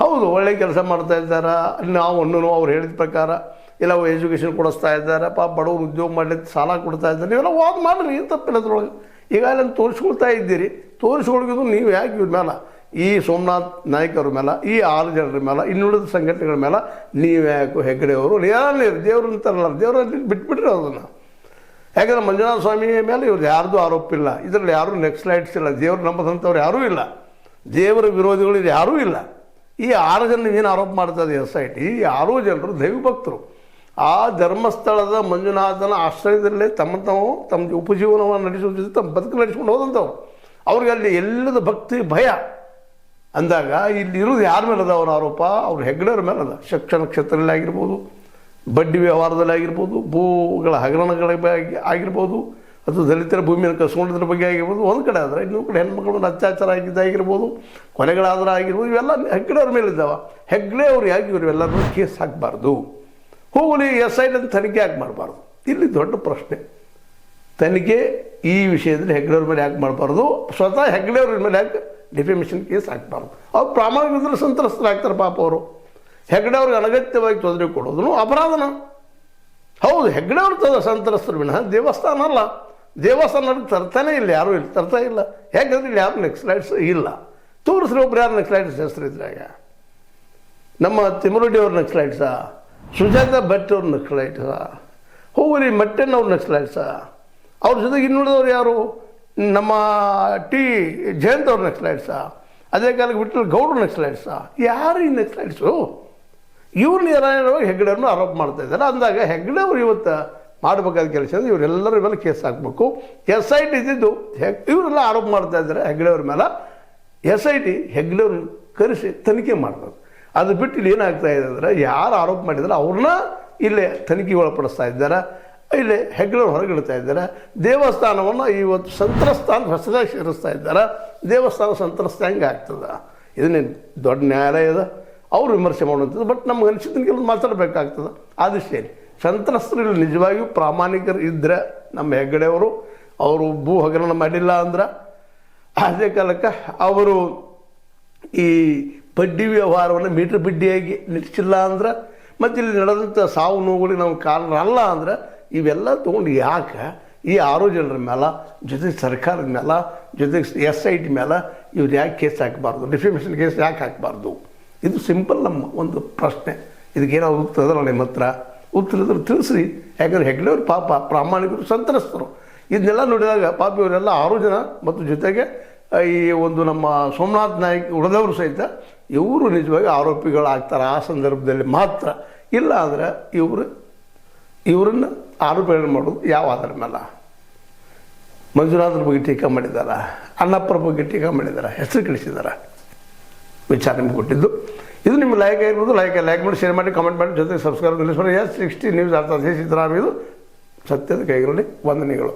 ಹೌದು, ಒಳ್ಳೆ ಕೆಲಸ ಮಾಡ್ತಾ ಇದ್ದಾರೆ. ನಾವು ಅವ್ರು ಹೇಳಿದ ಪ್ರಕಾರ ಇಲ್ಲ ಎಜುಕೇಷನ್ ಕೊಡಿಸ್ತಾ ಇದ್ದಾರೆ, ಪಾಪ ಬಡವರು ಉದ್ಯೋಗ ಮಾಡಲಿಕ್ಕೆ ಸಾಲ ಕೊಡ್ತಾ ಇದ್ದಾರೆ. ನೀವೆಲ್ಲ ವಾದ ಮಾಡಿರಿ, ಏನು ತಪ್ಪಿಲ್ಲ ಅದ್ರೊಳಗೆ. ಈಗ ಅಲ್ಲಿ ತೋರಿಸ್ಕೊಳ್ತಾ ಇದ್ದೀರಿ, ತೋರಿಸ್ಕೊಳಗಿದ್ರು ನೀವು ಯಾಕೆ ಇವ್ರ ಮೇಲೆ, ಈ ಸೋಮನಾಥ್ ನಾಯ್ಕ ಅವ್ರ ಮೇಲೆ, ಈ 6 ಜನರ ಮೇಲೆ, ಇನ್ನುಳಿದ ಸಂಘಟನೆಗಳ ಮೇಲೆ ನೀವು ಯಾಕೆ ಹೆಗ್ಗಡೆ ಅವರು ಯಾರೇ ದೇವ್ರು ಅಂತಾರಲ್ಲ, ದೇವರಲ್ಲಿ ಬಿಟ್ಬಿಟ್ರಿ ಅದನ್ನು. ಯಾಕಂದರೆ ಮಂಜುನಾಥ ಸ್ವಾಮಿ ಮೇಲೆ ಇವ್ರು ಯಾರ್ದು ಆರೋಪ ಇಲ್ಲ, ಇದರಲ್ಲಿ ಯಾರೂ ನೆಕ್ಸ್ಲೈಟ್ಸ್ ಇಲ್ಲ, ದೇವ್ರು ನಂಬದಂಥವ್ರು ಯಾರೂ ಇಲ್ಲ, ದೇವರ ವಿರೋಧಿಗಳು ಇದು ಯಾರೂ ಇಲ್ಲ. ಈ 6 ಜನ ಏನು ಆರೋಪ ಮಾಡ್ತದೆ SIT, ಈ 6 ಜನರು ದೈವಭಕ್ತರು. ಆ ಧರ್ಮಸ್ಥಳದ ಮಂಜುನಾಥನ ಆಶ್ರಯದಲ್ಲೇ ತಮ್ಮ ಉಪಜೀವನವನ್ನು ನಡೆಸೋ ಜೊತೆ ತಮ್ಮ ಬದುಕು ನಡೆಸ್ಕೊಂಡು ಹೋದಂಥವ್ರು. ಅವ್ರಿಗೆ ಅಲ್ಲಿ ಎಲ್ಲದ ಭಕ್ತಿ ಭಯ ಅಂದಾಗ ಇಲ್ಲಿ ಇರೋದು ಯಾರ ಮೇಲೆ ಅದ ಅವ್ರ ಆರೋಪ? ಅವ್ರ ಹೆಗ್ಗಡೆಯವ್ರ ಮೇಲೆ ಅದ. ಶಿಕ್ಷಣ ಕ್ಷೇತ್ರದಲ್ಲಿ ಆಗಿರ್ಬೋದು, ಬಡ್ಡಿ ವ್ಯವಹಾರದಲ್ಲಿ ಆಗಿರ್ಬೋದು, ಭೂಗಳ ಹಗರಣಗಳ ಬಗ್ಗೆ ಆಗಿರ್ಬೋದು, ಅಥವಾ ದಲಿತರ ಭೂಮಿಯನ್ನು ಕಸ್ಕೊಂಡಿದ್ರ ಬಗ್ಗೆ ಆಗಿರ್ಬೋದು. ಒಂದು ಕಡೆ ಆದರೆ ಇನ್ನೊಂದು ಕಡೆ ಹೆಣ್ಮಕ್ಳ ಮೇಲೆ ಅತ್ಯಾಚಾರ ಆಗಿದ್ದಾಗಿರ್ಬೋದು, ಕೊಲೆಗಳಾದ್ರೆ ಆಗಿರ್ಬೋದು, ಇವೆಲ್ಲ ಹೆಗ್ಗಡೆಯವ್ರ ಮೇಲಿದ್ದಾವೆ. ಹೆಗ್ಗಡೆ ಅವ್ರು ಯಾಕೆ ಇವರೆಲ್ಲರೂ ಕೇಸ್ ಹಾಕಬಾರ್ದು? ಹೋಗಲಿ SIT ಅಂತ ತನಿಖೆ ಯಾಕೆ ಮಾಡಬಾರ್ದು? ಇಲ್ಲಿ ದೊಡ್ಡ ಪ್ರಶ್ನೆ. ತನಿಖೆ ಈ ವಿಷಯದಲ್ಲಿ ಹೆಗ್ಗಡೆಯವ್ರ ಮೇಲೆ ಯಾಕೆ ಮಾಡಬಾರ್ದು? ಸ್ವತಃ ಹೆಗ್ಗಡೆಯವ್ರ ಮೇಲೆ ಯಾಕೆ ಡಿಫೆಮೇಷನ್ ಕೇಸ್ ಹಾಕಬಾರ್ದು? ಅವ್ರು ಪ್ರಾಮಾಣಿಕದಲ್ಲಿ ಸಂತ್ರಸ್ತರಾಗ್ತಾರೆ ಪಾಪ ಅವರು. ಹೆಗ್ಗಡೆಯವ್ರಿಗೆ ಅನಗತ್ಯವಾಗಿ ತೊಂದರೆ ಕೊಡೋದು ಅಪರಾಧನ. ಹೌದು, ಹೆಗ್ಗಡೆಯವ್ರು ಸಂತ್ರಸ್ತರು ವಿನಃ ದೇವಸ್ಥಾನ ಅಲ್ಲ. ದೇವಸ್ಥಾನ ತರ್ತಾನೆ ಇಲ್ಲ, ಯಾರೂ ಇಲ್ಲ, ತರ್ತಾ ಇಲ್ಲ. ಯಾಕಂದ್ರೆ ಇಲ್ಲಿ ಯಾರು ನೆಕ್ಸ್ಲೈಟ್ಸ್ ಇಲ್ಲ. ತೋರಿಸ್ರಿ ಒಬ್ರು ಯಾರು ನೆಕ್ಸ್ಲೈಟ್ಸ್ ಹೆಸರಿದ್ರಾಗ. ನಮ್ಮ ತಿಮ್ಮರೆಡ್ಡಿ ಅವ್ರ ನೆಕ್ಸ್ಲೈಟ್ಸ, ಸುಜಾತ ಭಟ್ ಅವ್ರ ನೆಕ್ಸ್ಲೈಟ್ಸ, ಹೋಗ್ರಿ ಮಟ್ಟಣ್ಣವ್ರ ನೆಕ್ಸ್ಲೈಟ್ಸ. ಅವ್ರ ಜೊತೆಗೆ ಇನ್ನುಳಿದವ್ರು ಯಾರು? ನಮ್ಮ ಟಿ ಜಯಂತ್ ಅವ್ರ ನೆಕ್ಸ್ಲೈಟ್ಸ, ಅದೇ ಕಾಲಕ್ಕೆ ವಿಠ್ಠಲ್ ಗೌಡ್ರ ನೆಕ್ಸ್ಲೈಟ್ಸ. ಯಾರು ಈ ನೆಕ್ಸ್ಲೈಟ್ಸು? ಇವ್ರನ್ನ ಯಾರು ಹೆಗ್ಗಡೆಯವ್ರನ್ನ ಆರೋಪ ಮಾಡ್ತಾ ಇದ್ದಾರೆ. ಅಂದಾಗ ಹೆಗ್ಗಡೆಯವ್ರು ಇವತ್ತು ಮಾಡಬೇಕಾದ ಕೆಲಸ ಅಂದರೆ ಇವರೆಲ್ಲರ ಮೇಲೆ ಕೇಸ್ ಹಾಕಬೇಕು. SIT ಇದ್ದಿದ್ದು ಇವರೆಲ್ಲ ಆರೋಪ ಮಾಡ್ತಾ ಇದ್ದಾರೆ ಹೆಗ್ಗಡೆಯವ್ರ ಮೇಲೆ. SIT ಹೆಗ್ಗಡೆಯವ್ರನ್ನ ಕರೆಸಿ ತನಿಖೆ ಮಾಡಬೇಕು. ಅದು ಬಿಟ್ಟು ಇಲ್ಲಿ ಏನಾಗ್ತಾ ಇದೆ ಅಂದರೆ, ಯಾರು ಆರೋಪ ಮಾಡಿದ್ರೆ ಅವ್ರನ್ನ ಇಲ್ಲೇ ತನಿಖೆಗೆ ಒಳಪಡಿಸ್ತಾ ಇದ್ದಾರೆ, ಇಲ್ಲೇ ಹೆಗ್ಗಡೆಯವ್ರು ಹೊರಗಿಡ್ತಾ ಇದ್ದಾರೆ. ದೇವಸ್ಥಾನವನ್ನು ಇವತ್ತು ಸಂತ್ರಸ್ತ ಅಂತ ಹೊಸದಾಗಿ ಸೇರಿಸ್ತಾ ಇದ್ದಾರೆ. ದೇವಸ್ಥಾನ ಸಂತ್ರಸ್ತ ಹೆಂಗೆ ಆಗ್ತದೆ? ಇದನ್ನೇನು ದೊಡ್ಡ ನ್ಯಾಯಾಲಯದ ಅವರು ವಿಮರ್ಶೆ ಮಾಡುವಂಥದ್ದು. ಬಟ್ ನಮ್ಗೆ ಅನಿಸಿದ್ದನ್ನು ಕೆಲವು ಮಾತಾಡಬೇಕಾಗ್ತದೆ. ಆದಷ್ಟೇ ಸಂತ್ರಸ್ತರಲ್ಲಿ ನಿಜವಾಗಿಯೂ ಪ್ರಾಮಾಣಿಕರು ಇದ್ದರೆ ನಮ್ಮ ಹೆಗ್ಗಡೆಯವರು, ಅವರು ಭೂ ಹಗರಣ ಮಾಡಿಲ್ಲ ಅಂದ್ರೆ, ಅದೇ ಕಾಲಕ್ಕೆ ಅವರು ಈ ಬಡ್ಡಿ ವ್ಯವಹಾರವನ್ನು ಮೀಟರ್ ಬಡ್ಡಿಯಾಗಿ ನಡೆಸಿಲ್ಲ ಅಂದ್ರೆ, ಮತ್ತು ಇಲ್ಲಿ ನಡೆದಂಥ ಸಾವು ನೋವುಗಳಿಗೆ ನಾವು ಕಾರಣ ಅಲ್ಲ ಅಂದ್ರೆ, ಇವೆಲ್ಲ ತೊಗೊಂಡು ಯಾಕೆ ಈ 6 ಜನರ ಮೇಲೆ, ಜೊತೆಗೆ ಸರ್ಕಾರದ ಮೇಲೆ, ಜೊತೆಗೆ SIT ಮೇಲೆ ಇವ್ರು ಯಾಕೆ ಕೇಸ್ ಹಾಕಬಾರ್ದು? ಡಿಫೆಮೇಷನ್ ಕೇಸ್ ಯಾಕೆ ಹಾಕಬಾರ್ದು? ಇದು ಸಿಂಪಲ್ ನಮ್ಮ ಒಂದು ಪ್ರಶ್ನೆ. ಇದಕ್ಕೇನಾದ್ರು ಉತ್ತರ ಅದಲ್ಲ ನಿಮ್ಮ ಹತ್ರ? ಉತ್ತರ ಇದ್ರೆ ತಿಳಿಸ್ರಿ. ಯಾಕಂದರೆ ಹೆಗ್ಗಡೆಯವ್ರು ಪಾಪ ಪ್ರಾಮಾಣಿಕರು, ಸಂತ್ರಸ್ತರು. ಇದನ್ನೆಲ್ಲ ನೋಡಿದಾಗ ಪಾಪ ಇವರೆಲ್ಲ 6 ಜನ ಮತ್ತು ಜೊತೆಗೆ ಈ ಒಂದು ನಮ್ಮ ಸೋಮನಾಥ್ ನಾಯ್ಕ ಉಳಿದವರು ಸಹಿತ ಇವರು ನಿಜವಾಗಿ ಆರೋಪಿಗಳಾಗ್ತಾರೆ ಆ ಸಂದರ್ಭದಲ್ಲಿ ಮಾತ್ರ. ಇಲ್ಲ ಅಂದರೆ ಇವರನ್ನು ಆರೋಪಿಗಳನ್ನು ಮಾಡೋದು ಯಾವ ಆಧಾರ ಮೇಲೆ? ಮಂಜುನಾಥರ ಬಗ್ಗೆ ಟೀಕಾ ಮಾಡಿದ್ದಾರೆ, ಅಣ್ಣಪ್ಪರ ಬಗ್ಗೆ ಟೀಕಾ ಮಾಡಿದ್ದಾರೆ, ಹೆಸರು ಕಳಿಸಿದ್ದಾರೆ. ವಿಚಾರ ನಿಮ್ಗೆ ಕೊಟ್ಟಿದ್ದು ಇದು. ನಿಮ್ಮ ಲೈಕ್ ಆಗಿರ್ಬೋದು, ಲೈಕ್ ಮಾಡಿ, ಶೇರ್ ಮಾಡಿ, ಕಮೆಂಟ್ ಮಾಡಿ, ಜೊತೆಗೆ ಸಬ್ಸ್ಕ್ರೈಬ್ ಮಾಡಿ. S60 ನ್ಯೂಸ್ ಅರ್ಥ ಸಿದ್ದರಾಮಯ್ಯ, ಸತ್ಯದ ಕೈಗಳಲ್ಲಿ ವಂದನೆಗಳು.